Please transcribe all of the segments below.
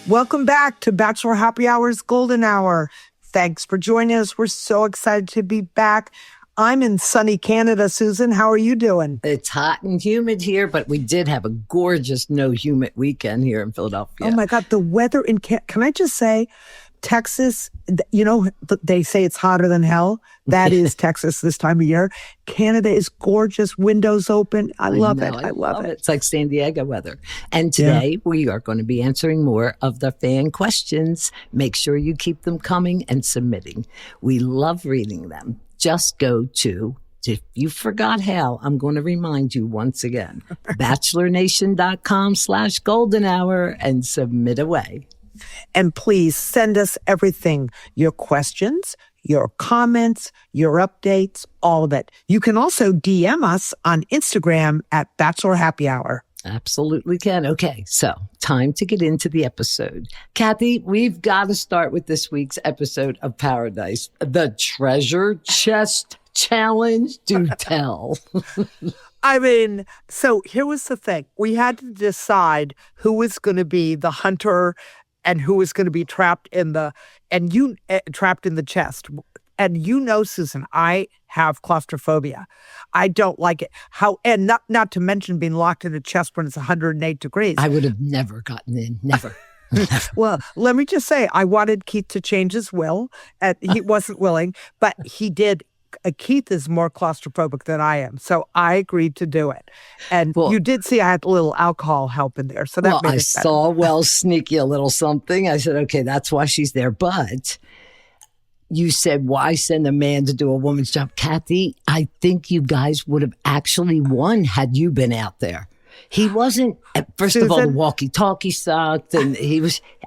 Welcome back to Bachelor Happy Hour's Golden Hour. Thanks for joining us. We're so excited to be back. I'm in sunny Canada. Susan, how are you doing? It's hot and humid here, but we did have a gorgeous no humid weekend here in Philadelphia. Oh my God, the weather in can I just say, Texas, they say it's hotter than hell. That is Texas this time of year. Canada is gorgeous, windows open. I love it. I love it. It's like San Diego weather. And today we are going to be answering more of the fan questions. Make sure you keep them coming and submitting. We love reading them. Just go to, if you forgot how, I'm going to remind you once again, bachelornation.com/golden hour and submit away. And please send us everything, your questions, your comments, your updates, all of it. You can also DM us on Instagram at Bachelor Happy Hour. Absolutely can. Okay, so time to get into the episode. Kathy, we've got to start with this week's episode of Paradise, the Treasure Chest Challenge. Do tell. I mean, so here was the thing. We had to decide who was going to be the hunter and who was going to be trapped in the chest. And Susan, I have claustrophobia. I don't like it. And not to mention being locked in a chest when it's 108 degrees. I would have never gotten in. Never. Well, let me just say, I wanted Keith to change his will. He wasn't willing, but he did. Keith is more claustrophobic than I am, so I agreed to do it. And you did see I had a little alcohol help in there, so that made it better. Saw sneaky a little something. I said, okay, that's why she's there. But you said, why send a man to do a woman's job? Kathy, I think you guys would have actually won had you been out there. He wasn't, first of all, the walkie-talkie sucked, and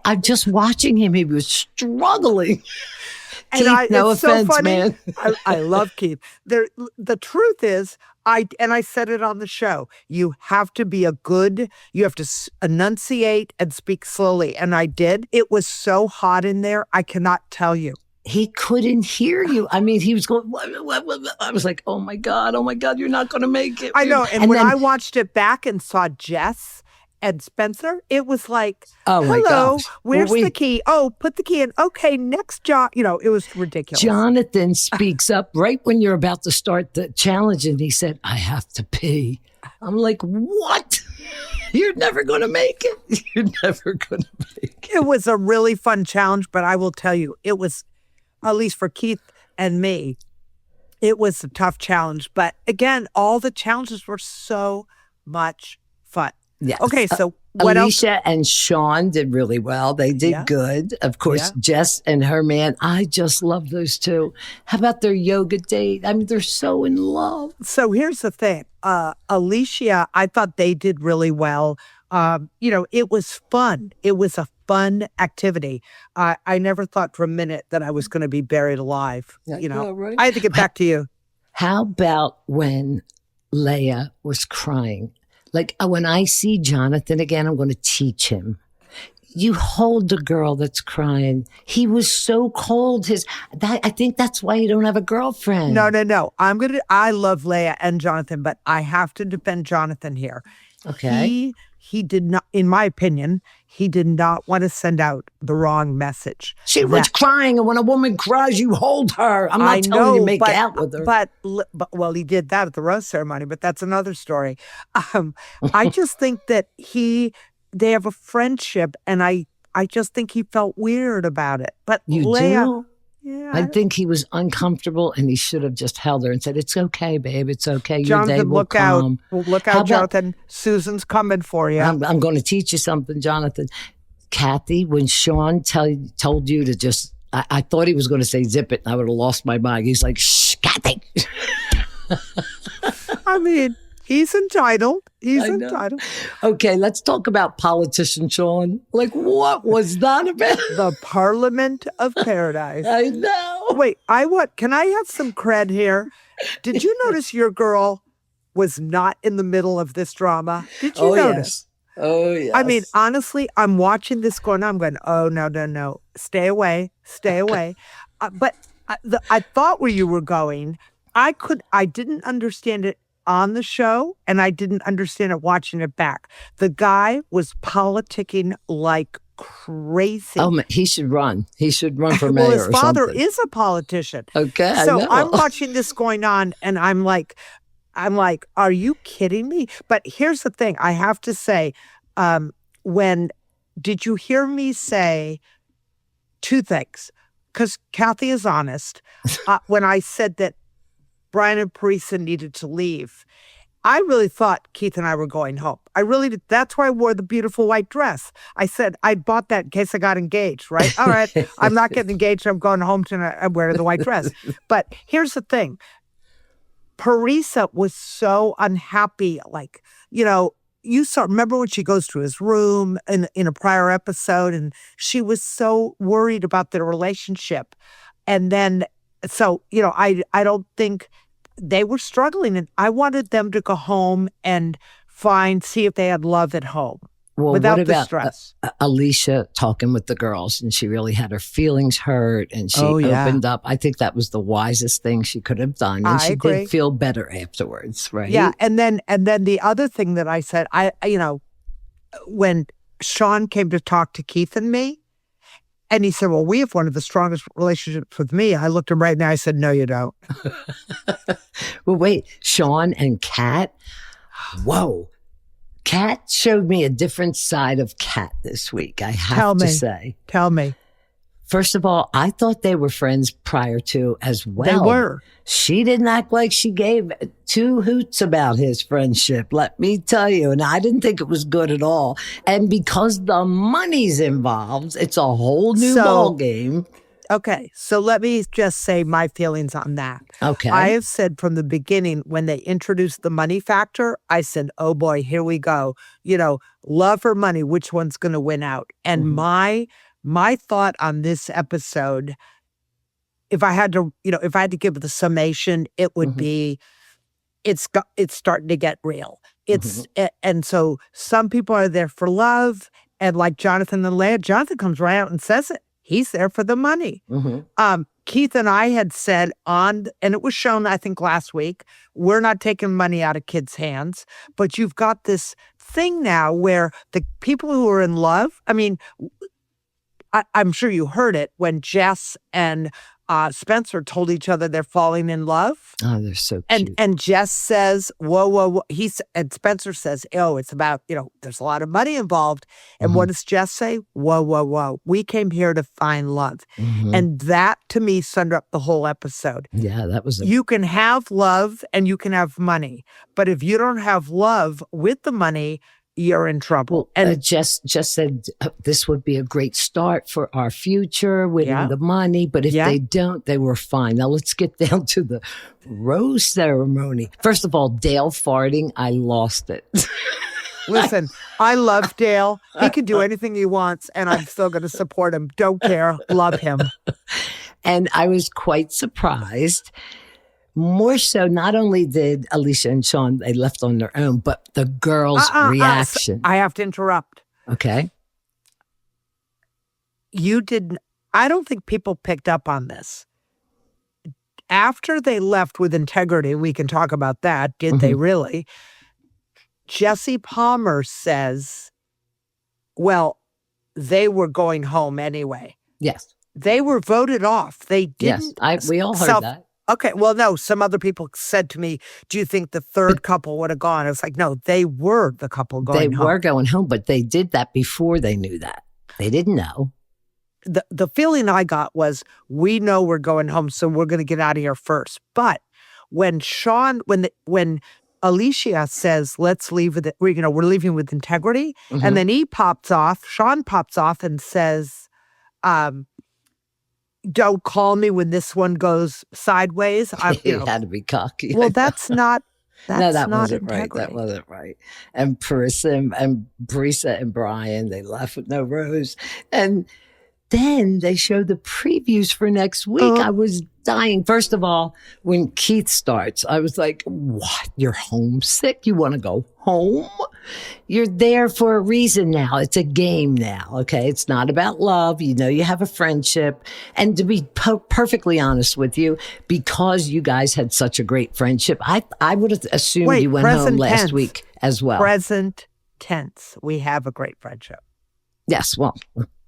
I'm just watching him, he was struggling. And Keith, no offense, so funny. man. I love Keith. The truth is, I said it on the show, you have to enunciate and speak slowly. And I did. It was so hot in there, I cannot tell you. He couldn't hear you. I mean, he was going, what? I was like, oh my God, you're not going to make it. I know. And when I watched it back and saw Jess and Spencer, it was like, oh my hello, gosh. where's the key? Oh, put the key in. Okay, next job. It was ridiculous. Jonathan speaks up right when you're about to start the challenge, and he said, I have to pee. I'm like, what? You're never going to make it. You're never going to make it. It was a really fun challenge, but I will tell you, it was, at least for Keith and me, it was a tough challenge. But again, all the challenges were so much fun. Yes. Okay, so what Alicia else? and Sean did really well. They did good. Of course, Jess and her man, I just love those two. How about their yoga date? I mean, they're so in love. So here's the thing. Alicia, I thought they did really well. It was fun. It was a fun activity. I never thought for a minute that I was going to be buried alive. Right? I had to get back to you. How about when Leia was crying? Like, when I see Jonathan again, I'm going to teach him. You hold the girl that's crying. He was so cold. I think that's why you don't have a girlfriend. No. I love Leia and Jonathan, but I have to defend Jonathan here. Okay. He did not, in my opinion, he did not want to send out the wrong message. She was crying, and when a woman cries, you hold her. I'm not telling you to make out with her. But he did that at the rose ceremony, but that's another story. I just think that they have a friendship, and I just think he felt weird about it. But you Leia, do? Yeah, I think he was uncomfortable, and he should have just held her and said, "It's okay, babe. It's okay. Your Jonathan, day will come." Look out, Jonathan. Susan's coming for you. I'm going to teach you something, Jonathan. Kathy, when Sean told you to just, I thought he was going to say zip it, and I would have lost my mind. He's like, "Shh, Kathy." I mean, he's entitled. He's entitled. Okay, let's talk about politician Sean. Like, what was that about? The Parliament of Paradise. I know. Wait, can I have some cred here? Did you notice your girl was not in the middle of this drama? Did you notice? Yes. Oh, yes. I mean, honestly, I'm watching this going on. I'm going, oh, no. Stay away. But I thought where you were going, I didn't understand it on the show, and I didn't understand it watching it back. The guy was politicking like crazy. Oh, he should run. He should run for mayor Well, his or father something. is a politician. Okay, I So know. I'm watching this going on, and I'm like, are you kidding me? But here's the thing. I have to say, when did you hear me say two things? Because Kathy is honest. When I said that Brian and Parisa needed to leave, I really thought Keith and I were going home. I really did. That's why I wore the beautiful white dress. I said I bought that in case I got engaged, right? All right, I'm not getting engaged. I'm going home tonight. I'm wearing the white dress. But here's the thing. Parisa was so unhappy. Like, remember when she goes to his room in a prior episode, and she was so worried about their relationship. And then, so, I don't think they were struggling, and I wanted them to go home and see if they had love at home without what the about stress. Alicia talking with the girls, and she really had her feelings hurt, and she yeah. opened up. I think that was the wisest thing she could have done, and I she agree. did feel better afterwards, right? Yeah, and then the other thing that I said, when Sean came to talk to Keith and me, and he said, well, we have one of the strongest relationships with me. I looked him right in the eye. I said, no, you don't. Well, wait, Sean and Kat. Whoa. Kat showed me a different side of Kat this week, I have to say. Tell me. First of all, I thought they were friends prior to as well. They were. She didn't act like she gave two hoots about his friendship, let me tell you. And I didn't think it was good at all. And because the money's involved, it's a whole new ball game. Okay, so let me just say my feelings on that. Okay. I have said from the beginning, when they introduced the money factor, I said, oh boy, here we go. Love or money, which one's going to win out? And my thought on this episode, if I had to give the summation, it would be, it's starting to get real. And so some people are there for love, and like Jonathan and Leah, Jonathan comes right out and says it. He's there for the money. Keith and I had said and it was shown, I think, last week, we're not taking money out of kids' hands, but you've got this thing now where the people who are in love, I'm sure you heard it when Jess and Spencer told each other they're falling in love. Oh, they're so cute. And Jess says, whoa, whoa, whoa. And Spencer says, it's about, there's a lot of money involved. And what does Jess say? Whoa, whoa, whoa. We came here to find love. And that, to me, summed up the whole episode. Yeah, that was You can have love and you can have money. But if you don't have love with the money, you're in trouble. And Jess said this would be a great start for our future, winning the money. But if they don't, they were fine. Now let's get down to the rose ceremony. First of all, Dale farting, I lost it. Listen, I love Dale. He can do anything he wants, and I'm still going to support him. Don't care. Love him. And I was quite surprised. More so, not only did Alicia and Sean, they left on their own, but the girls' reaction. I have to interrupt. Okay. I don't think people picked up on this. After they left with integrity, we can talk about that. Did they really? Jesse Palmer says, well, they were going home anyway. Yes. They were voted off. They didn't. Yes, we all heard that. Okay, well, no, some other people said to me, do you think the third couple would have gone? I was like, no, they were the couple going home. They were going home, but they did that before they knew that. They didn't know. The feeling I got was, we know we're going home, so we're going to get out of here first. But when when Alicia says, let's leave with it, we're leaving with integrity, and then Sean pops off and says, don't call me when this one goes sideways. He had to be cocky. Well, that wasn't right. integrity. That wasn't right. And Parisa and Brian, they left with no rose. And then they showed the previews for next week. I was dying. First of all, when Keith starts, I was like, what? You're homesick? You want to go home? You're there for a reason now. It's a game now. Okay. It's not about love. You have a friendship. And to be perfectly honest with you, because you guys had such a great friendship, I would have assumed you went home last week as well. Present tense. We have a great friendship. Yes. Well,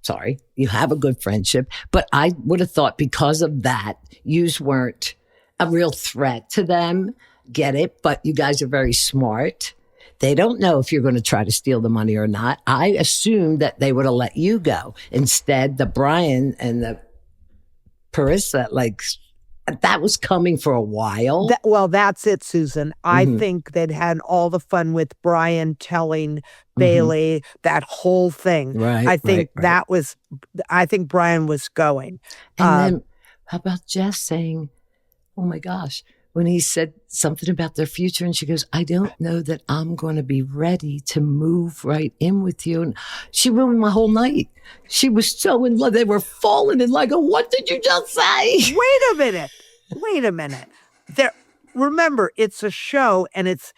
sorry, you have a good friendship, but I would have thought because of that, yous weren't a real threat to them. Get it? But you guys are very smart. They don't know if you're going to try to steal the money or not. I assumed that they would have let you go. Instead, the Brian and the Parissa, like, that was coming for a while. Well, that's it, Susan. I think they'd had all the fun with Brian telling Bailey that whole thing. Right. I think that was, I think Brian was going. And then how about Jess saying, oh my gosh, when he said something about their future and she goes, I don't know that I'm going to be ready to move right in with you. And she ruined my whole night. She was so in love. They were falling in like, what did you just say? Wait a minute. Remember, it's a show and it's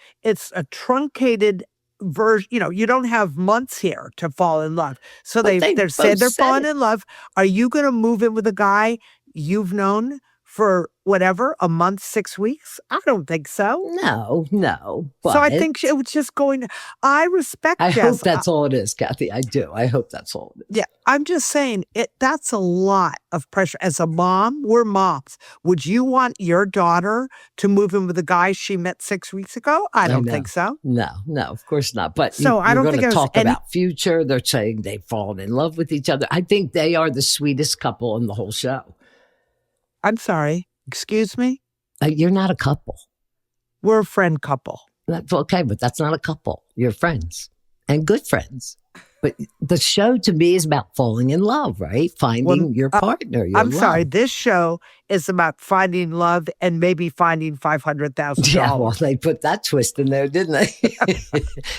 a truncated version. You know, you don't have months here to fall in love. So they said they're falling in love. Are you going to move in with a guy you've known for whatever, a month, 6 weeks? I don't think so. No. But so I think it was just going, I respect Jess. I hope that's all it is, Kathy. I do. I hope that's all it is. Yeah, I'm just saying, that's a lot of pressure. As a mom, we're moms. Would you want your daughter to move in with a guy she met 6 weeks ago? I don't think so. No, of course not. But so I don't think going to talk about future. They're saying they've fallen in love with each other. I think they are the sweetest couple in the whole show. I'm sorry. Excuse me? You're not a couple. We're a friend couple. That's okay, but that's not a couple. You're friends and good friends. But the show to me is about falling in love, right? Finding your partner. Your I'm love. sorry. This show is about finding love and maybe finding $500,000. Yeah, well, they put that twist in there, didn't they?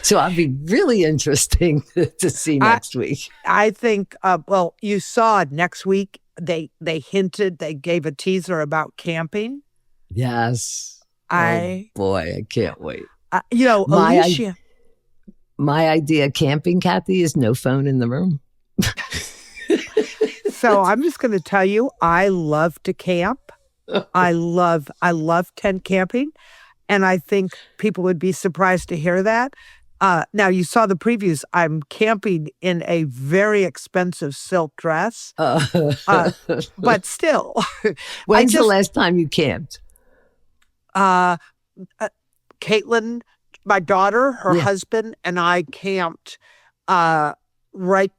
So I'd be really interesting to see next week. I think, you saw it next week. They hinted, they gave a teaser about camping. Yes. Oh boy, I can't wait. Alicia. My idea of camping, Kathy, is no phone in the room. So I'm just going to tell you, I love to camp. I love tent camping. And I think people would be surprised to hear that. Now, you saw the previews. I'm camping in a very expensive silk dress. But still. When's the last time you camped? Caitlin, my daughter, her husband, and I camped right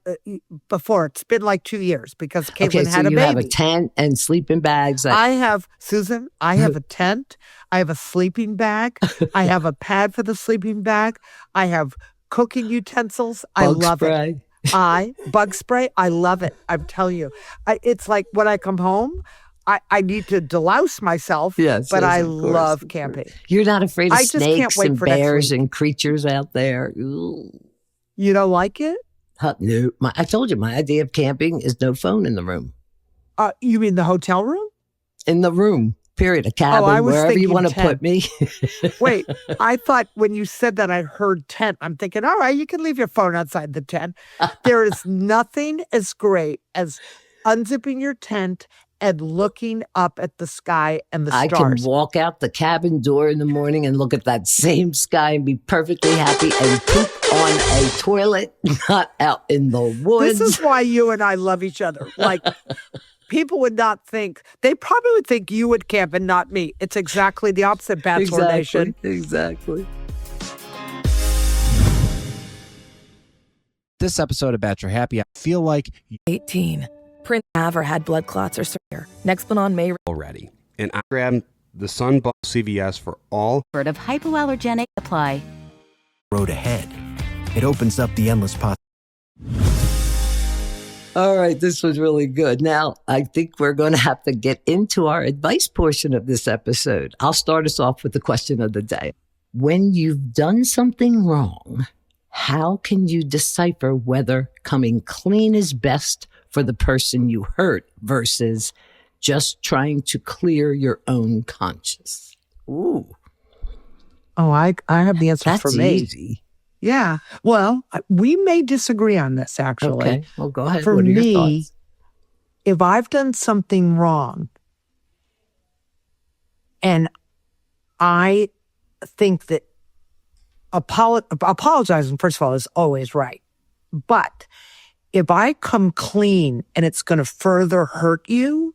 before. It's been like 2 years because Caitlin had a baby. You have a tent and sleeping bags. I have a tent. I have a sleeping bag. I have a pad for the sleeping bag. I have cooking utensils. I love it. Bug spray. I love it. I'm telling you. It's like when I come home, I need to delouse myself, but I love camping. You're not afraid of snakes and bears and creatures out there? Ooh. You don't like it? No. I told you, my idea of camping is no phone in the room. You mean the hotel room? In the room, period. A cabin, wherever you want to put me. Wait, I thought when you said that I heard tent. I'm thinking, all right, you can leave your phone outside the tent. There is nothing as great as unzipping your tent and looking up at the sky and the stars. I can walk out the cabin door in the morning and look at that same sky and be perfectly happy and poop on a toilet, not out in the woods. This is why you and I love each other. Like, people would not think, they probably would think you would camp and not me. It's exactly the opposite, Bachelor Nation. Exactly. This episode of Bachelor Happy, I feel like 18. Print have or had blood clots or severe. Nexplanon may already. And I grabbed the Sunball CVS for all of hypoallergenic apply. Road ahead. It opens up the endless All right, this was really good. Now, I think we're going to have to get into our advice portion of this episode. I'll start us off with the question of the day. When you've done something wrong, how can you decipher whether coming clean is best for the person you hurt versus just trying to clear your own conscience? Ooh. Oh, I have the answer for me. That's easy. Yeah. Well, we may disagree on this, actually. Okay. Well, go ahead. For what are your me, thoughts? if I've done something wrong and I think that apologizing, first of all, is always right. But if I come clean and it's going to further hurt you,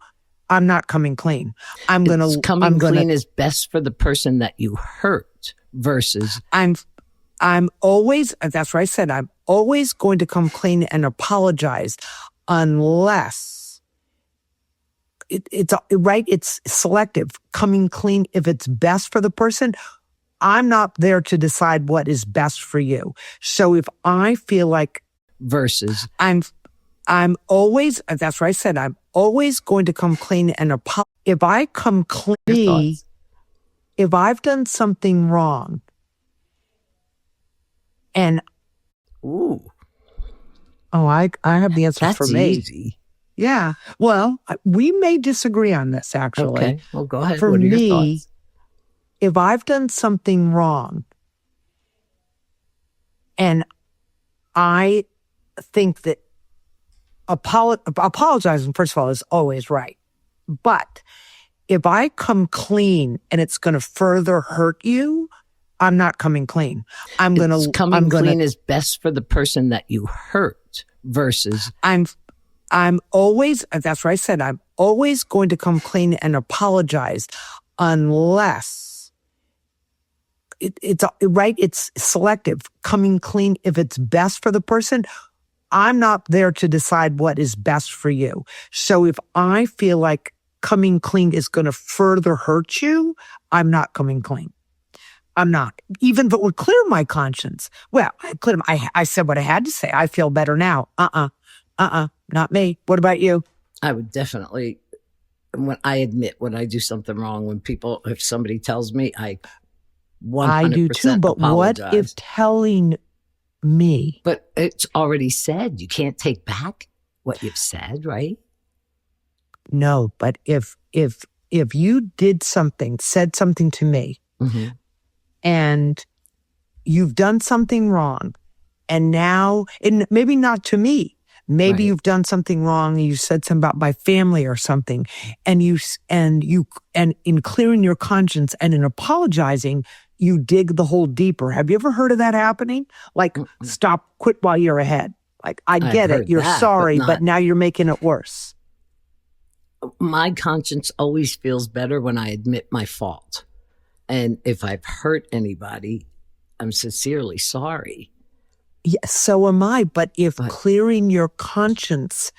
I'm not coming clean. Coming clean is best for the person that you hurt versus I'm always, that's what I said, I'm always going to come clean and apologize unless it's right. It's selective. Coming clean, if it's best for the person, I'm not there to decide what is best for you. So if I feel like versus I'm always, that's what I said, I'm always going to come clean and apologize. If I come clean, if I've done something wrong and, I have the answer that's for me. easy. Yeah. Well, we may disagree on this actually. Okay. Well, go ahead. For what are your me, thoughts? if I've done something wrong and I think that apologizing, first of all, is always right. But if I come clean and it's going to further hurt you, I'm not coming clean. Coming clean is best for the person that you hurt versus I'm always, that's what I said, I'm always going to come clean and apologize unless it's right. It's selective. Coming clean, if it's best for the person, I'm not there to decide what is best for you. So if I feel like coming clean is going to further hurt you, I'm not coming clean. I'm not. Even if it would clear my conscience. Well, I said what I had to say. I feel better now. Not me. What about you? I would definitely, when I admit when I do something wrong, if somebody tells me, I 100% I do too. But apologize. What if telling me? But it's already said. You can't take back what you've said, right? No, but if you said something to me, Mm-hmm. and you've done something wrong, and now, and maybe not to me, maybe Right. you've done something wrong, and you said something about my family or something, and in clearing your conscience and in apologizing, you dig the hole deeper. Have you ever heard of that happening? Like, quit while you're ahead. Like, I get it. heard You're that, sorry, but but not- now you're making it worse. My conscience always feels better when I admit my fault. And if I've hurt anybody, I'm sincerely sorry. Yeah, so am I. But if clearing your conscience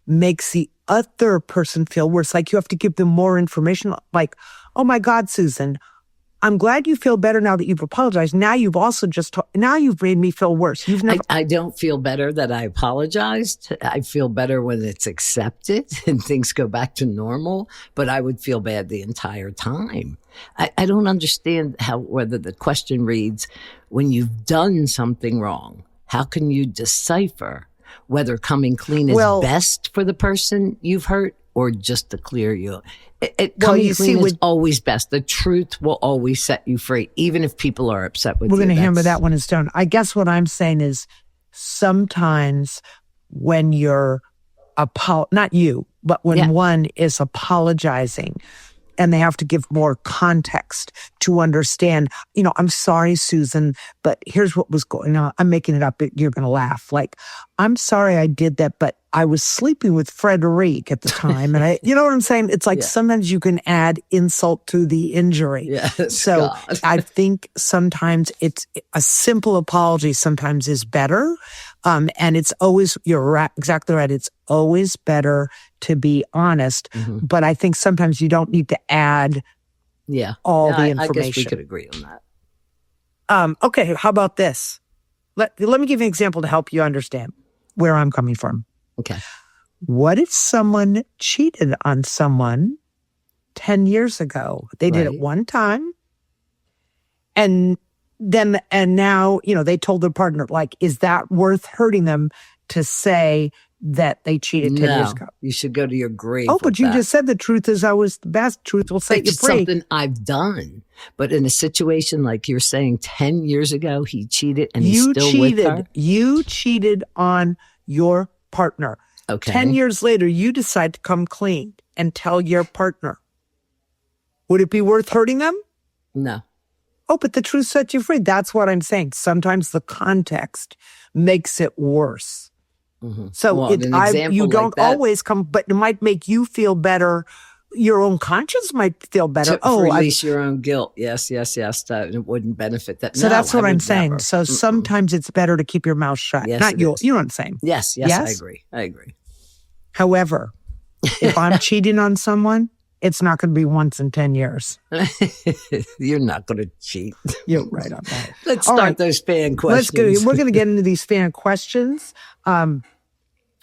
makes the other person feel worse, like you have to give them more information, like, oh my God, Susan, I'm glad you feel better now that you've apologized. Now you've also now you've made me feel worse. You've never. I don't feel better that I apologized. I feel better when it's accepted and things go back to normal, but I would feel bad the entire time. I don't understand whether the question reads, when you've done something wrong, how can you decipher whether coming clean is best for the person you've hurt or just to clear you? Coming clean is always best. The truth will always set you free, even if people are upset with you. We're going to hammer that when it's done. I guess what I'm saying is sometimes when you're not you, but when one is apologizing and they have to give more context to understand, I'm sorry, Susan, but here's what was going on. I'm making it up. You're going to laugh. Like, I'm sorry I did that, but I was sleeping with Frederique at the time. And you know what I'm saying? It's like sometimes you can add insult to the injury. Yes, so God. I think sometimes it's a simple apology sometimes is better. And it's always, you're exactly right. It's always better to be honest. Mm-hmm. But I think sometimes you don't need to add all the information. I guess we could agree on that. Okay, how about this? Let me give you an example to help you understand where I'm coming from. Okay. What if someone cheated on someone 10 years ago? They did it one time. And now, they told their partner, like, is that worth hurting them to say that they cheated 10 years ago? You should go to your grave. Oh, but you just said the truth is always the best. Truth will set you free. It's something I've done. But in a situation like you're saying 10 years ago, he cheated and he's still with her? You cheated on your partner. Okay. 10 years later, you decide to come clean and tell your partner. Would it be worth hurting them? No. Oh, but the truth sets you free. That's what I'm saying. Sometimes the context makes it worse. So Well, an example you like don't that- always come, but it might make you feel better. Your own conscience might feel better. To release your own guilt. Yes. That it wouldn't benefit that. So No, that's what I I'm would saying. never. So sometimes it's better to keep your mouth shut. Yes, Not it you. is. You know what I'm saying? Yes, Yes? I agree. However, if I'm cheating on someone, it's not going to be once in 10 years. You're not going to cheat. You're right on that. Let's All start right. those fan Let's questions. go. We're going to get into these fan questions. I'm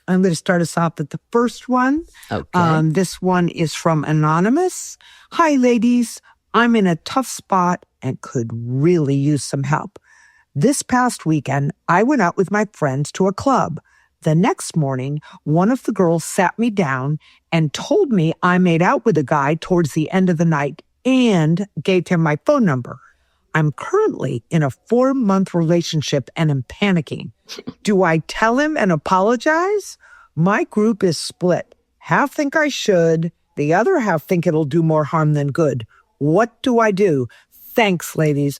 going to start us off with the first one. Okay. This one is from Anonymous. Hi, ladies. I'm in a tough spot and could really use some help. This past weekend, I went out with my friends to a club. The next morning, one of the girls sat me down and told me I made out with a guy towards the end of the night and gave him my phone number. I'm currently in a 4-month relationship and am panicking. Do I tell him and apologize? My group is split. Half think I should. The other half think it'll do more harm than good. What do I do? Thanks, ladies.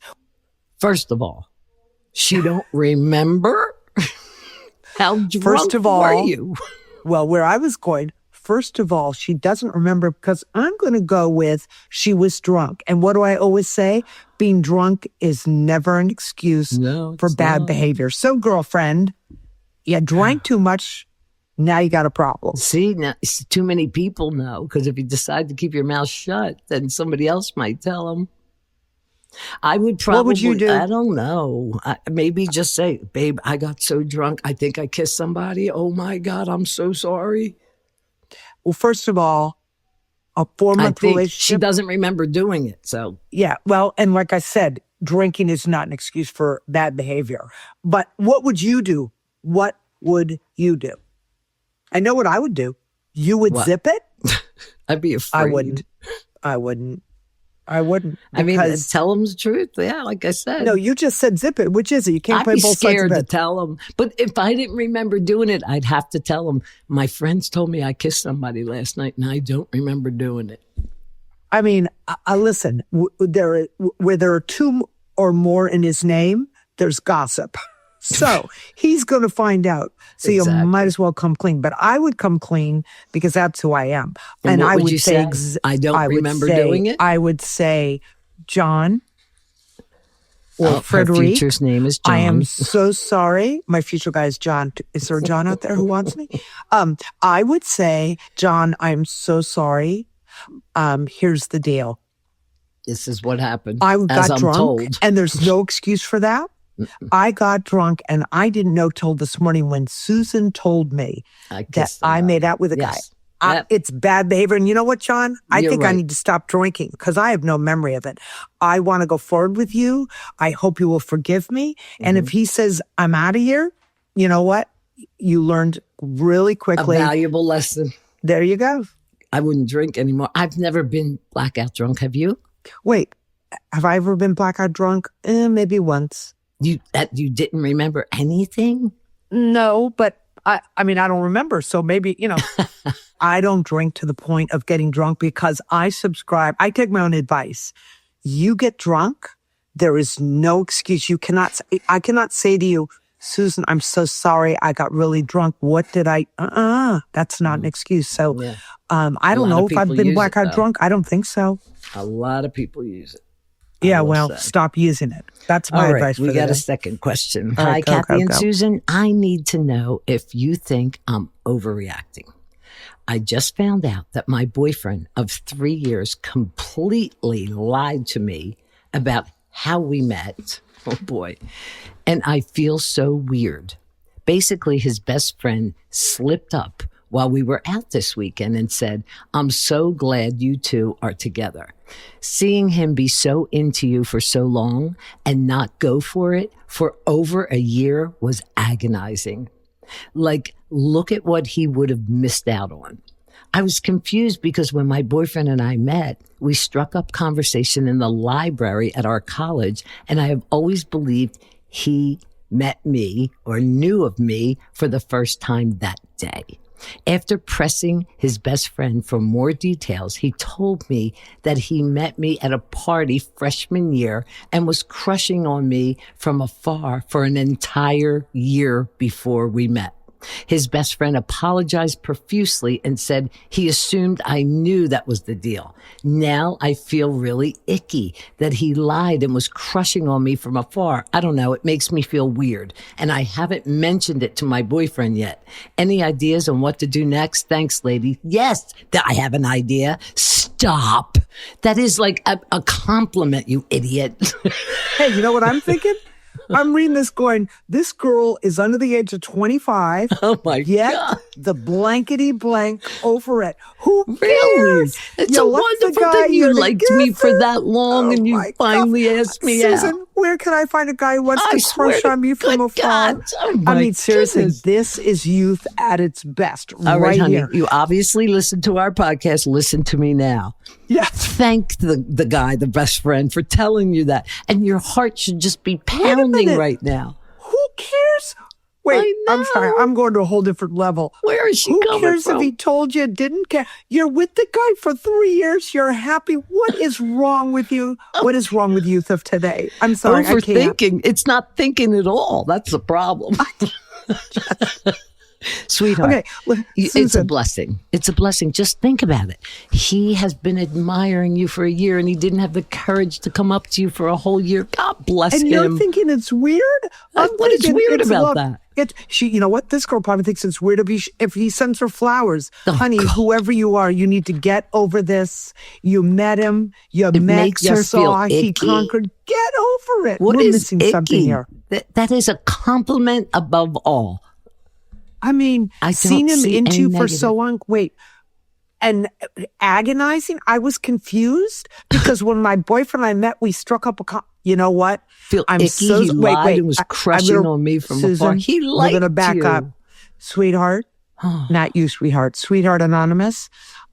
First of all, she don't remember? How drunk First of all, were you? Well, where I was going, first of all, she doesn't remember because I'm going to go with she was drunk. And what do I always say? Being drunk is never an excuse for it's bad not. behavior. So, girlfriend, you drank too much. Now you got a problem. See, now, too many people know, because if you decide to keep your mouth shut, then somebody else might tell them. I would probably, What would you do? I don't know. Maybe just say, babe, I got so drunk. I think I kissed somebody. Oh my God, I'm so sorry. Well, first of all, a I 4-month think relationship. she doesn't remember doing it. So Yeah. Well, and like I said, drinking is not an excuse for bad behavior. But what would you do? What would you do? I know what I would do. You would What? zip it? I'd be afraid. I wouldn't. I wouldn't. I mean, Because tell them the truth. Yeah, like I said. no, you just said zip it. Which is it? You can't I'd play be both sides scared of to it. tell them. But if I didn't remember doing it, I'd have to tell them. My friends told me I kissed somebody last night, and I don't remember doing it. I mean, listen. Where there are two or more in his name, there's gossip. So he's going to find out. So Exactly. you might as well come clean. But I would come clean because that's who I am. And what I would would you say, say? I don't would remember say- doing it? I would say, John or Her Frederic. future's name is John. I am so sorry. My future guy is John. Is there a John out there who wants me? I would say, John, I'm so sorry. Here's the deal. This is what happened. I as got I'm drunk, told. and there's no excuse for that. I got drunk, and I didn't know till this morning when Susan told me I that kissed I somebody. made out with a guy. Yes. Yep. It's bad behavior. And you know what, John? I You're think I right. need to stop drinking because I have no memory of it. I want to go forward with you. I hope you will forgive me. And Mm-hmm. if he says, I'm out of here, you know what? You learned really A quickly. valuable lesson. There you go. I wouldn't drink anymore. I've never been blackout drunk. Have you? Wait, have I ever been blackout drunk? Maybe once. You didn't remember anything? No, but I mean, I don't remember. So maybe, I don't drink to the point of getting drunk because I take my own advice. You get drunk, there is no excuse. I cannot say to you, Susan, I'm so sorry. I got really drunk. What did I, that's not an excuse. So, Yeah. I don't lot know of if I've people been use it, blackout though. drunk. I don't think so. A lot of people use it. I Yeah, will well, say. stop using it. That's my All right, advice for we the got a day. second question. All Hi, right, go, Kathy go, and go. Susan. I need to know if you think I'm overreacting. I just found out that my boyfriend of 3 years completely lied to me about how we met. Oh boy. And I feel so weird. Basically, his best friend slipped up while we were out this weekend and said, I'm so glad you two are together. Seeing him be so into you for so long and not go for it for over a year was agonizing. Like, look at what he would have missed out on. I was confused because when my boyfriend and I met, we struck up conversation in the library at our college, and I have always believed he met me or knew of me for the first time that day. After pressing his best friend for more details, he told me that he met me at a party freshman year and was crushing on me from afar for an entire year before we met. His best friend apologized profusely and said he assumed I knew that was the deal. Now I feel really icky that he lied and was crushing on me from afar. I don't know. It makes me feel weird. And I haven't mentioned it to my boyfriend yet. Any ideas on what to do next? Thanks, lady. Yes, I have an idea. Stop. That is like a compliment, you idiot. Hey, you know what I'm thinking? I'm reading this going, this girl is under the age of 25. Oh my yet God. the blankety blank over it. Who Really? cares? It's You a left the wonderful guy thing you you're liked me for together. that long Oh and you my finally God. asked me Susan, out. where can I find a guy who wants I to swear crush to on me from good afar? God. Oh I my mean, seriously, goodness. this is youth at its best. All right, honey, here. you obviously listened to our podcast. Listen to me now. Yes. Thank the guy, the best friend, for telling you that. And your heart should just be pounding minute. right now. Who cares? Wait, I I'm sorry. know. I'm going to a whole different level. Where is she Who coming cares from? if he told you, didn't care? You're with the guy for 3 years. You're happy. What is wrong with you? What is wrong with youth of today? I'm sorry. I can't. Overthinking. It's not thinking at all. That's the problem. Sweetheart. Okay, It's a Susan. blessing. It's a blessing. Just think about it. He has been admiring you for a year and he didn't have the courage to come up to you for a whole year. God bless And him. you're thinking it's weird? What is thinking weird it's about love. that? You know what? This girl probably thinks it's weird if he sends her flowers. Oh, Honey, God. whoever you are, you need to get over this. You met him. You makes you her saw, feel he icky. conquered. Get over it. What We're is missing icky? something here. That is a compliment above all. I mean, I seen don't him see into any for negative. so long. Wait, and agonizing. I was confused because when my boyfriend and I met, we struck up you know what? Feel icky. He lied and was crushing on me from Susan, afar. He we're liked gonna back you. up, sweetheart. Not you, sweetheart. Sweetheart Anonymous.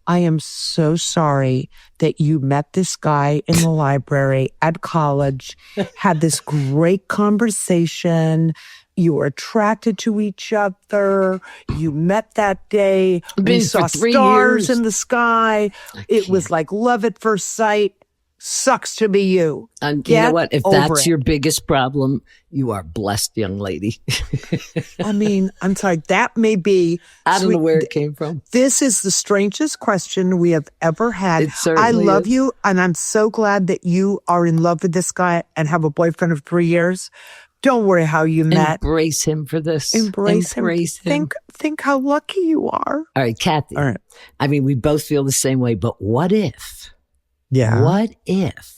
I am so sorry that you met this guy in the library at college, had this great conversation. You were attracted to each other. You met that day. We Been saw for 3 stars years. in the sky. It was like love at first sight. Sucks to be you. And you know Get what? If over that's it. your biggest problem, you are blessed, young lady. I mean, I'm sorry. That may be. I don't know sweet- where it came from. This is the strangest question we have ever had. It certainly I love is. you, and I'm so glad that you are in love with this guy and have a boyfriend of 3 years. Don't worry how you met. Embrace him for this. Embrace him. Embrace him. Think how lucky you are. All right, Kathy. All right. I mean, we both feel the same way, but what if? Yeah. What if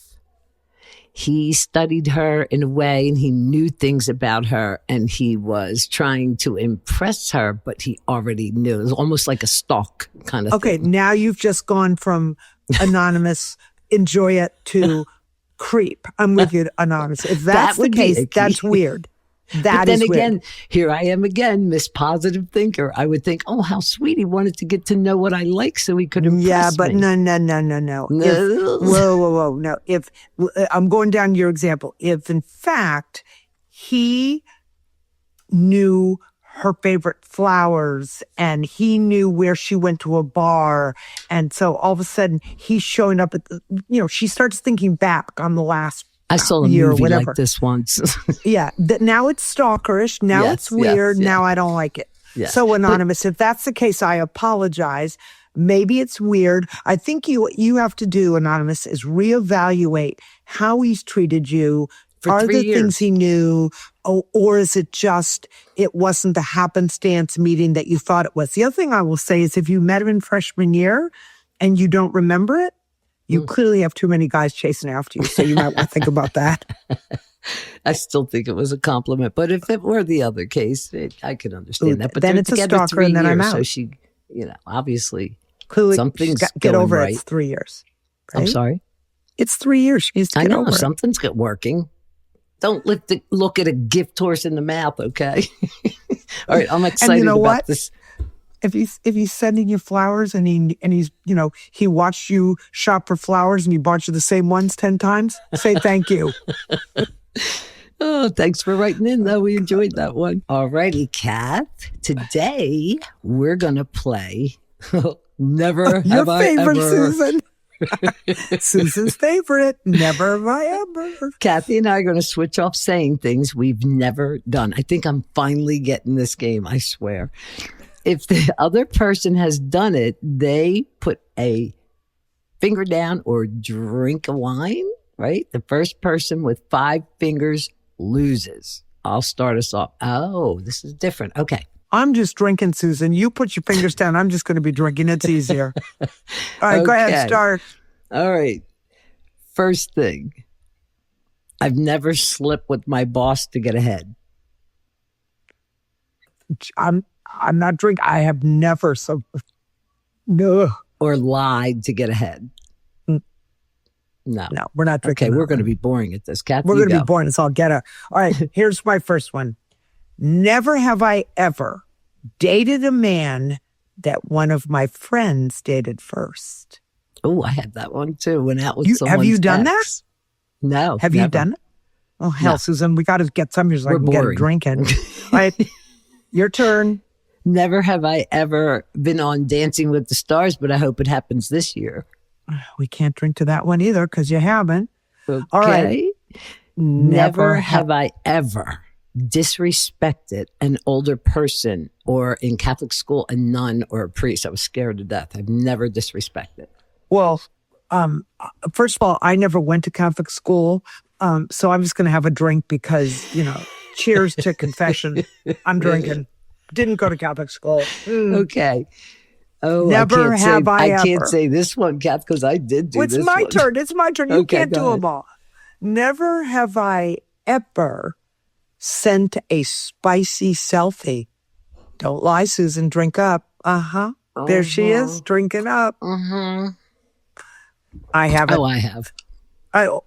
he studied her in a way and he knew things about her and he was trying to impress her, but he already knew? It was almost like a stalk kind of Okay, thing. now you've just gone from anonymous, enjoy it, to creep. I'm with you, anonymous. If that's the would be case, icky. that's weird. But That then is again, weird. here I am again, Miss Positive Thinker. I would think, oh, how sweet. He wanted to get to know what I like so he could impress Yeah, but me. no. No. Whoa. No. If I'm going down your example, if in fact he knew her favorite flowers and he knew where she went to a bar, and so all of a sudden he's showing up at she starts thinking back on the last I saw a year or movie whatever. like this once. Yeah, now it's stalkerish. Now Yes, it's weird. yes, Now I don't like it. Yes. So anonymous, if that's the case, I apologize. Maybe it's weird. I think you have to do, anonymous, is reevaluate how he's treated you. For Are 3 the years. things he knew, or is it just it wasn't the happenstance meeting that you thought it was? The other thing I will say is if you met him in freshman year and you don't remember it, you clearly have too many guys chasing after you. So you might want to think about that. I still think it was a compliment, but if it were the other case, I could understand that. But then they're it's a together stalker 3 and then I'm years, so out. she, obviously, Clearly, something's get going over right. it. It's 3 years. I'm right? sorry. It's 3 years. She needs to I get know over it. something's working. Don't look at a gift horse in the mouth, okay? All right, I'm excited know about what? this. If he's sending you flowers and he's he watched you shop for flowers and he bought you the same ones 10 times, say thank you. Oh, thanks for writing in, though. We enjoyed that one. All righty, Kat. Today, we're going to play Never Your Have I favorite, Ever. Susan. Susan's favorite. Never have I ever. Kathy and I are going to switch off saying things we've never done. I think I'm finally getting this game, I swear. If the other person has done it, they put a finger down or drink a wine, right? The first person with 5 fingers loses. I'll start us off. Oh, this is different. Okay. I'm just drinking, Susan. You put your fingers down. I'm just going to be drinking. It's easier. All right, Go ahead. Start. All right. First thing. I've never slept with my boss to get ahead. I'm not drinking. I have never. So, no. Or lied to get ahead. No. No, we're not drinking. Okay, we're going to be boring at this. Kathy, we're going to be boring. It's all get out. All right, here's my first one. Never have I ever dated a man that one of my friends dated first. Oh, I had that one too. Went out with someone. Have you done that? No. Have never. you done it? Oh, hell, No. Susan, we got to get some of yours so I can boring. get a drinking. All right, your turn. Never have I ever been on Dancing with the Stars, but I hope it happens this year. We can't drink to that one either because you haven't. Okay. All right. Never have I ever disrespected an older person, or in Catholic school, a nun or a priest. I was scared to death. I've never disrespected. Well, first of all, I never went to Catholic school. So I'm just going to have a drink because, cheers to confession. I'm drinking. Didn't go to Catholic school. Okay. Oh, Never have I I can't ever. say this one, Kath, because I did do It's this my one. turn. It's my turn. You Okay, can't go do ahead. them all. Never have I ever sent a spicy selfie. Don't lie, Susan. Drink up. Uh-huh. There she is, drinking up. I haven't. Oh, I have.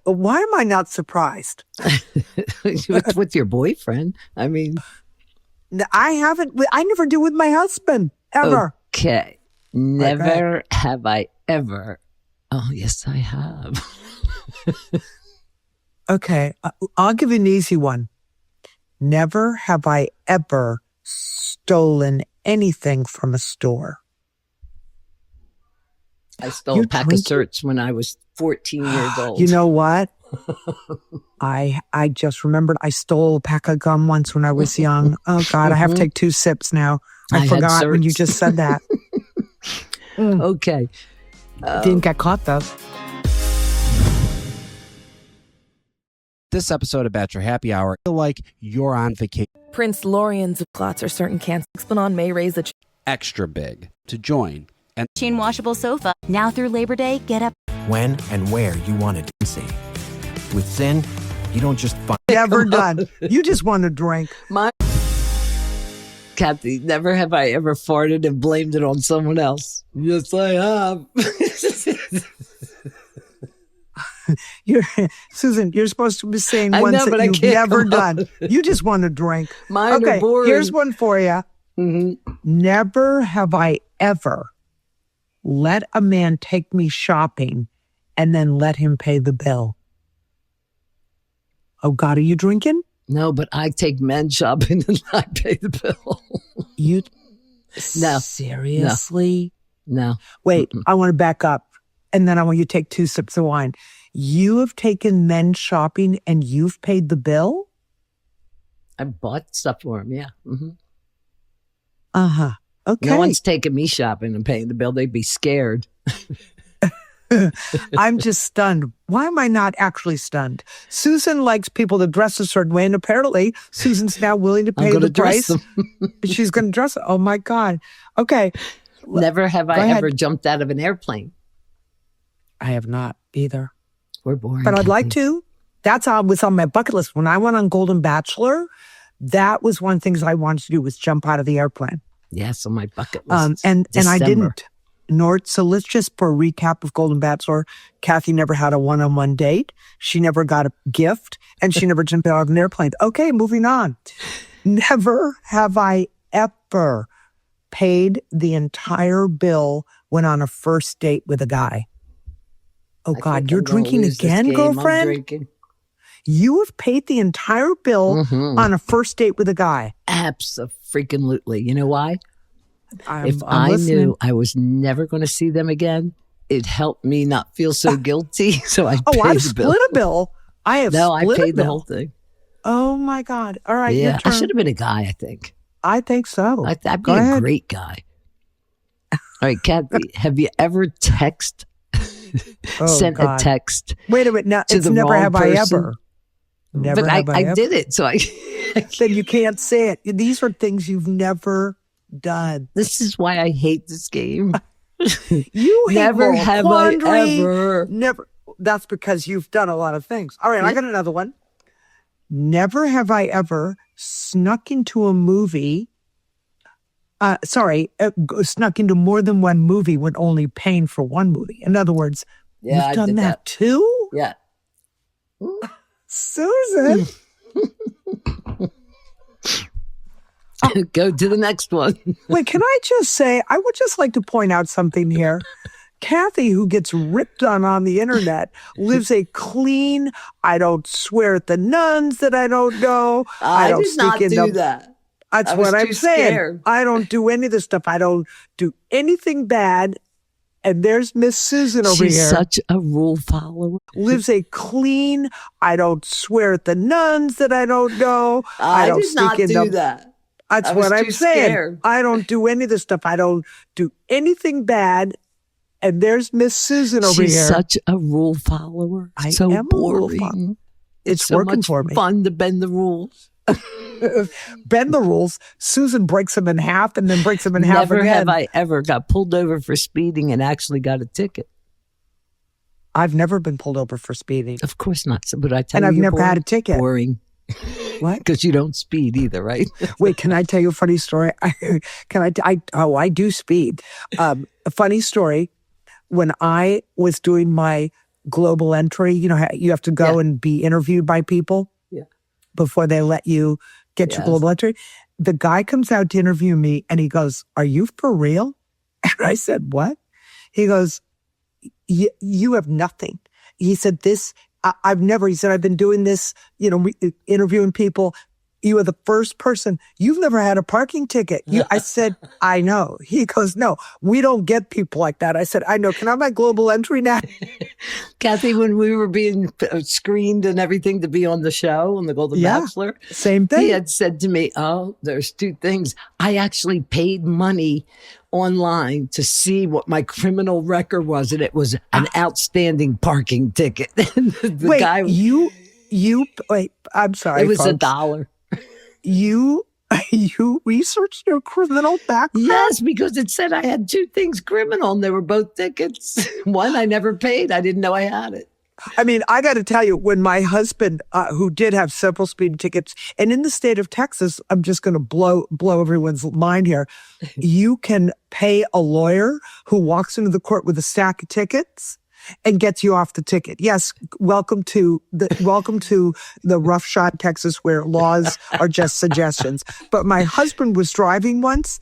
Why am I not surprised? with your boyfriend. I mean, I haven't. I never do with my husband, ever. okay. Never have I ever. Oh, yes, I have. Okay. I'll give you an easy one. Never have I ever stolen anything from a store. I stole You're a pack drinking? of certs when I was 14 years old. You know what? I just remembered I stole a pack of gum once when I was young. Oh, God, I have to take 2 sips now. I had forgot when you certs. just said that. Okay. Didn't get caught, though. This episode of Bachelor Happy Hour, feel like you're on vacation. Prince Lorian Zuclots or certain cancers. Explanon may raise the Extra big. To join. And Machine washable sofa. Now through Labor Day, get up. When and where you want it to see. With Zyn, you don't just find Never done. You just want to drink. Kathy, never have I ever farted and blamed it on someone else. Yes, I have. Susan, you're supposed to be saying I ones know, but that I you've can't never come done. up. You just want to drink. Mine Okay, are boring. here's one for you. Never have I ever let a man take me shopping and then let him pay the bill. Oh, God, are you drinking? No, but I take men shopping and I pay the bill. You No. seriously? No. Wait, I want to back up. And then I want you to take 2 sips of wine. You have taken men shopping and you've paid the bill? I bought stuff for him, yeah. Uh-huh. Okay. No one's taking me shopping and paying the bill. They'd be scared. I'm just stunned. Why am I not actually stunned? Susan likes people to dress a certain way, and apparently Susan's now willing to I'm pay gonna the dress price. She's going to dress it. Oh, my God. Okay. Never have I ahead. ever jumped out of an airplane. I have not either. We're boring. But I'd like Kathy. to. That's was on my bucket list. When I went on Golden Bachelor, that was one of the things I wanted to do was jump out of the airplane. Yes, on my bucket list. And I December. didn't. So let's just, for a recap of Golden Bachelor, Kathy never had a one-on-one date. She never got a gift, and she never jumped out of an airplane. Okay, moving on. Never have I ever paid the entire bill when on a first date with a guy. Oh, I God, think you're I'm gonna drinking lose this again, game. I'm girlfriend? drinking. You have paid the entire bill on a first date with a guy. Abso-freaking-lutely. You know why? I'm If I listening. knew I was never going to see them again, it helped me not feel so guilty. So I Oh, paid I've the bill. split a bill. I have No, I split a paid the bill. whole thing. Oh my God. All right. Your Yeah, I turn. should have been a guy, I think. I think so. I'd be Go a ahead. great guy. All right, Kathy, have you ever Oh, sent God. a text Wait a minute. Now, to it's the never wrong have person? I ever. Never But have I I ever. did it, so I. Then you can't say it. These are things you've never done. This is why I hate this game. You hate Never moral have quandary. I ever. Never. That's because you've done a lot of things. All right, I got another one. Never have I ever snuck into a movie. Snuck into more than one movie when only paying for one movie. In other words, Yeah, I you've done did that too? Yeah. Susan. Go to the next one. Wait, can I just say, I would just like to point out something here. Kathy, who gets ripped on the internet, lives a clean, I don't swear at the nuns that I don't know. I don't did not do that. That's I was what I'm too saying. scared. I don't do any of this stuff. I don't do anything bad. And there's Miss Susan over She's here. such a rule follower. Lives a clean, I don't swear at the nuns that I don't know. I don't did not sneak do into- that. That's I was what I'm too saying. scared. I don't do any of this stuff. I don't do anything bad. And there's Miss Susan over She's here. such a rule follower. I So am a rule boring. follower. It's It's so working much for me. fun to bend the rules. Bend the rules. Susan breaks them in half and then breaks them in half Never again. have I ever got pulled over for speeding and actually got a ticket. I've never been pulled over for speeding. Of course not. So, but I tell And you, I've you're never had a boring. ticket. Boring. What? Because you don't speed either, right? Wait, can I tell you a funny story? I do speed. A funny story. When I was doing my global entry, you know, how you have to go and be interviewed by people before they let you get your global entry. The guy comes out to interview me and he goes, "Are you for real?" And I said, "What?" He goes, you have nothing. He said, he said, "I've been doing this, you know, interviewing people. You are the first person. You've never had a parking ticket." I said, "I know." He goes, "No, we don't get people like that." I said, "I know. Can I have my global entry now?" Kathy, when we were being screened and everything to be on the show, on the Golden Bachelor, Same thing. he had said to me, "Oh, there's two things. I actually paid money online to see what my criminal record was, and it was an outstanding parking ticket." The guy, wait, I'm sorry. it was folks. $1. You researched your criminal background? Yes, because it said I had two things criminal, and they were both tickets. One I never paid. I didn't know I had it. I mean, I got to tell you, when my husband, who did have several speeding tickets, and in the state of Texas, I'm just going to blow everyone's mind here. You can pay a lawyer who walks into the court with a stack of tickets and gets you off the ticket. Yes, welcome to the roughshod Texas, where laws are just suggestions. But my husband was driving once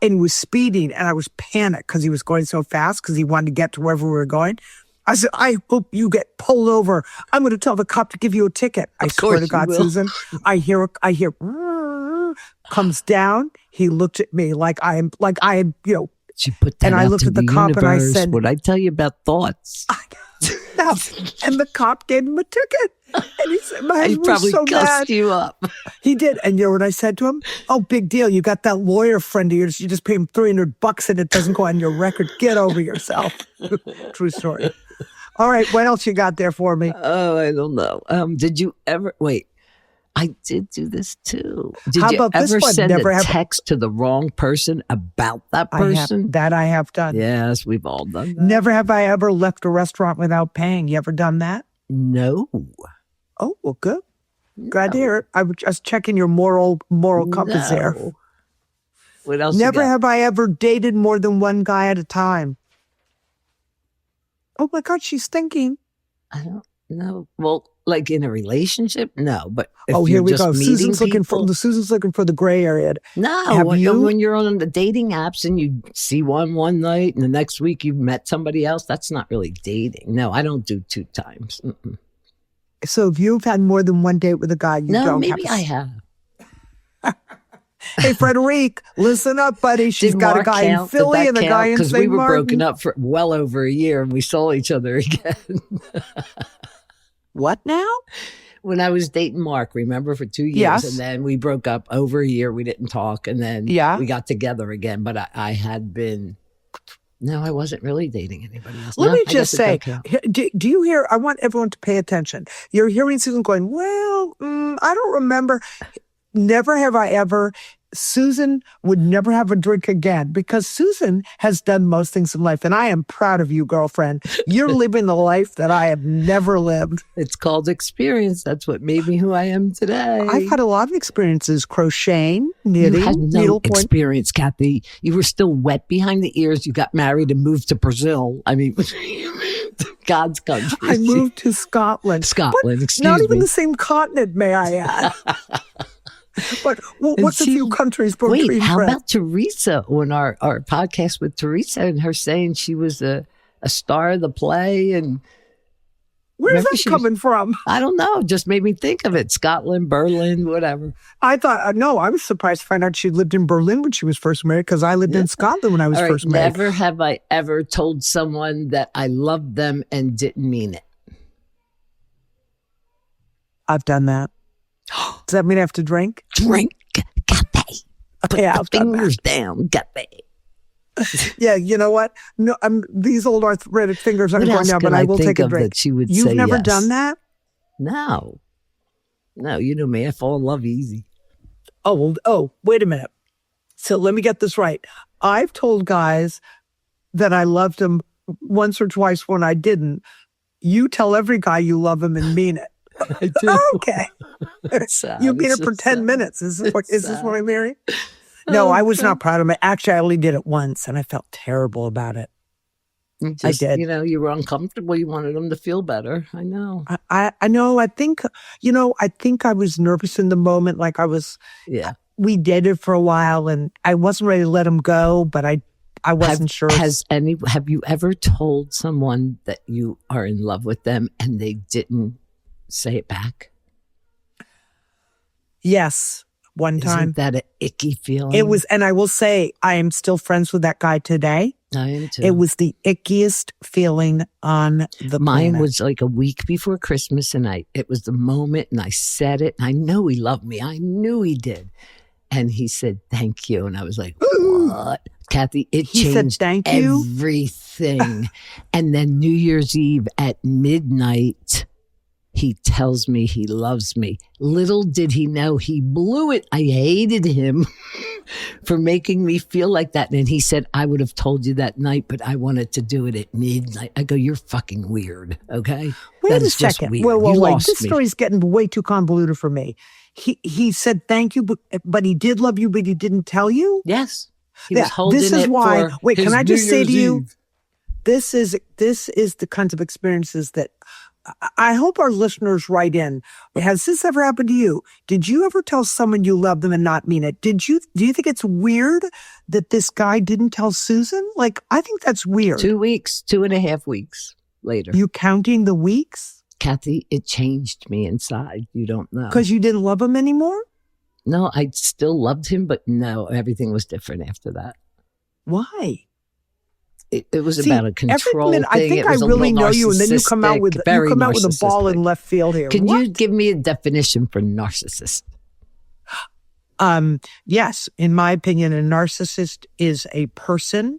and was speeding, and I was panicked because he was going so fast because he wanted to get to wherever we were going. I said, "I hope you get pulled over. I'm going to tell the cop to give you a ticket." I swear to God, Susan, I hear comes down. He looked at me like I am, you know. She put that And I out looked to at the the cop and I universe. said- What I tell you about thoughts? And the cop gave him a ticket. And he said, my He husband was probably so cussed mad. you up. He did. And you know what I said to him? "Oh, big deal. You got that lawyer friend of yours. You just pay him $300 and it doesn't go on your record. Get over yourself." True story. All right. What else you got there for me? Oh, I don't know. Did you ever wait? I did do this too. Did How you about this ever one? send Never a have- text to the wrong person about that person? I have done. Yes, we've all done that. Never have I ever left a restaurant without paying. You ever done that? No. Oh, well, good. Glad to hear it. I was just checking your moral compass there. No. What else? Never you got? have I ever dated more than one guy at a time. Oh my God, she's thinking. I don't know. Well, like in a relationship, no. But if Oh, here you're we just go. meeting Susan's looking people, for the gray area. no. Have you? When you're on the dating apps and you see one night and the next week you've met somebody else, that's not really dating. No, I don't do 2 times. Mm-mm. So if you've had more than one date with a guy, you No, don't maybe have. I have. Hey, Okay, Frederic, listen up, buddy. She's Did got a Mark guy in count? Did Philly that and a count? guy in Because St. we were Martin. broken up for well over a year and we saw each other again. What now? When I was dating Mark, remember, for 2 years. Yes. And then we broke up over a year. We didn't talk. And then Yeah. we got together again. But I had been, no, I wasn't really dating anybody else. Let No, me I just guess it say, don't count. do you hear? I want everyone to pay attention. You're hearing Susan going, well, I don't remember. Never have I ever. Susan would never have a drink again because Susan has done most things in life. And I am proud of you, girlfriend. You're living the life that I have never lived. It's called experience. That's what made me who I am today. I've had a lot of experiences crochoting, You knitting, had no needlepoint. experience, Kathy. You were still wet behind the ears. You got married and moved to Brazil. I mean, God's country. I moved to Scotland. Scotland, But excuse not even me. the same continent, may I add. But And what's a few countries between Wait, how friends? about Teresa on our podcast with Teresa and her saying she was a star of the play? And Where's remember that she was- coming from? I don't know, just made me think of it. Scotland, Berlin, whatever. I thought, no, I was surprised to find out she lived in Berlin when she was first married because I lived in Scotland when I was All right, first married. never have I ever told someone that I loved them and didn't mean it. I've done that. Does that mean I have to drink? Drink, Kathy. Put Yeah, the I've done that. fingers down, Kathy. Yeah, you know what? No, these old arthritic fingers aren't What going else down, could but I I will think take a of drink. that she would You've say never yes? done that? No, you know me. I fall in love easy. Oh, wait a minute. So let me get this right. I've told guys that I loved them once or twice when I didn't. You tell every guy you love him and mean it. I do. Okay. Sad. You mean It's it for so 10 sad. minutes. Is this It's what I'm hearing? Oh, No, I was not proud of it. Actually, I only did it once and I felt terrible about it. Just, did. You know, you were uncomfortable. You wanted them to feel better. I know. I know. I think I was nervous in the moment. Like Yeah. we dated for a while and I wasn't ready to let him go, but I wasn't sure. Have you ever told someone that you are in love with them and they didn't say it back? Yes. One time. Isn't that an icky feeling? It was, and I will say, I am still friends with that guy today. I am too. It was the ickiest feeling on the Mine planet. was like a week before Christmas, and it was the moment, and I said it, and I know he loved me. I knew he did. And he said, thank you. And I was like, what? Kathy, it He said, changed "Thank you?" everything. And then New Year's Eve at midnight, he tells me he loves me. Little did he know he blew it. I hated him for making me feel like that. And he said, I would have told you that night, but I wanted to do it at midnight. I go, you're fucking weird. Okay. Wait That a is just second. weird. Well, You wait. lost This me. story's getting way too convoluted for me. He said thank you, but he did love you, but he didn't tell you. Yes. He Yeah, was holding this is it why. for Wait, can his I just New say Year's to you, Eve. this is the kinds of experiences that I hope our listeners write in. Has this ever happened to you? Did you ever tell someone you love them and not mean it? Do you think it's weird that this guy didn't tell Susan? Like, I think that's weird. 2.5 weeks later. You counting the weeks? Kathy, it changed me inside. You don't know. Because you didn't love him anymore? No, I still loved him, but no, everything was different after that. Why? It was See, about a control thing. I think It I was a really little know you, and then you come out with narcissistic, very a ball narcissistic. in left field here. Can What? you give me a definition for narcissist? Yes, in my opinion, a narcissist is a person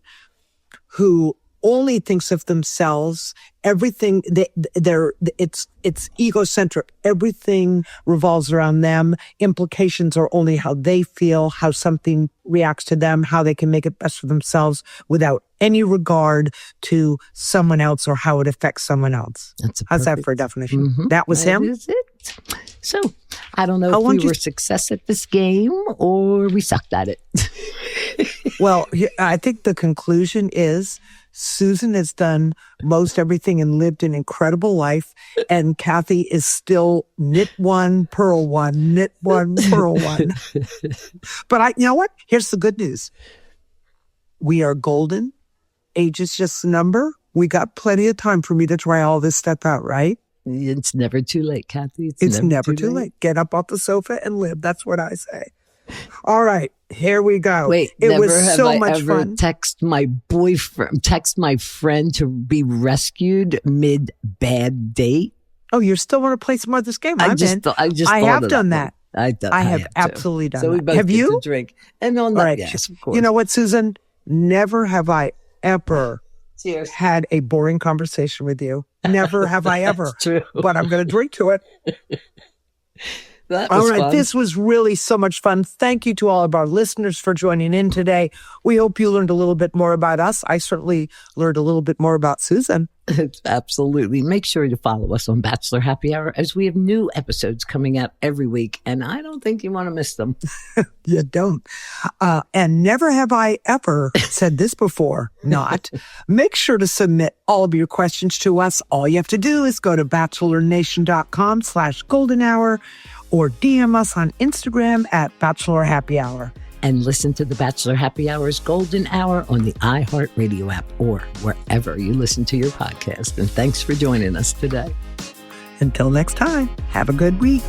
who only thinks of themselves. Everything it's egocentric. Everything revolves around them. Implications are only how they feel, how something reacts to them, how they can make it best for themselves without any regard to someone else or how it affects someone else. How's that for a definition? Mhm. That was him. Is it? So I don't know I if want we you- were success at this game or we sucked at it. Well, I think the conclusion is Susan has done most everything and lived an incredible life. And Kathy is still knit one, purl one, knit one, purl one. But you know what? Here's the good news. We are golden. Age is just a number. We got plenty of time for me to try all this stuff out, right? It's never too late, Kathy. It's never too late. Get up off the sofa and live. That's what I say. All right, here we go. Wait, it never was have so I much ever fun. text my friend to be rescued mid bad date. Oh, you still want to play some more of this game? I'm in. I I thought have of done that. that. I have absolutely done so we that. both Have get you? to drink. And on All that, right. yes, of course. You know what, Susan? Never have I ever Cheers. had a boring conversation with you. Never have I ever. That's true. But I'm going to drink to it. That All was right. fun. This was really so much fun. Thank you to all of our listeners for joining in today. We hope you learned a little bit more about us. I certainly learned a little bit more about Susan. Absolutely. Make sure to follow us on Bachelor Happy Hour as we have new episodes coming out every week. And I don't think you want to miss them. You don't. And never have I ever said this before, not. Make sure to submit all of your questions to us. All you have to do is go to bachelornation.com/golden hour or DM us on Instagram at Bachelor Happy Hour. And listen to the Bachelor Happy Hour's Golden Hour on the iHeartRadio app or wherever you listen to your podcast. And thanks for joining us today. Until next time, have a good week.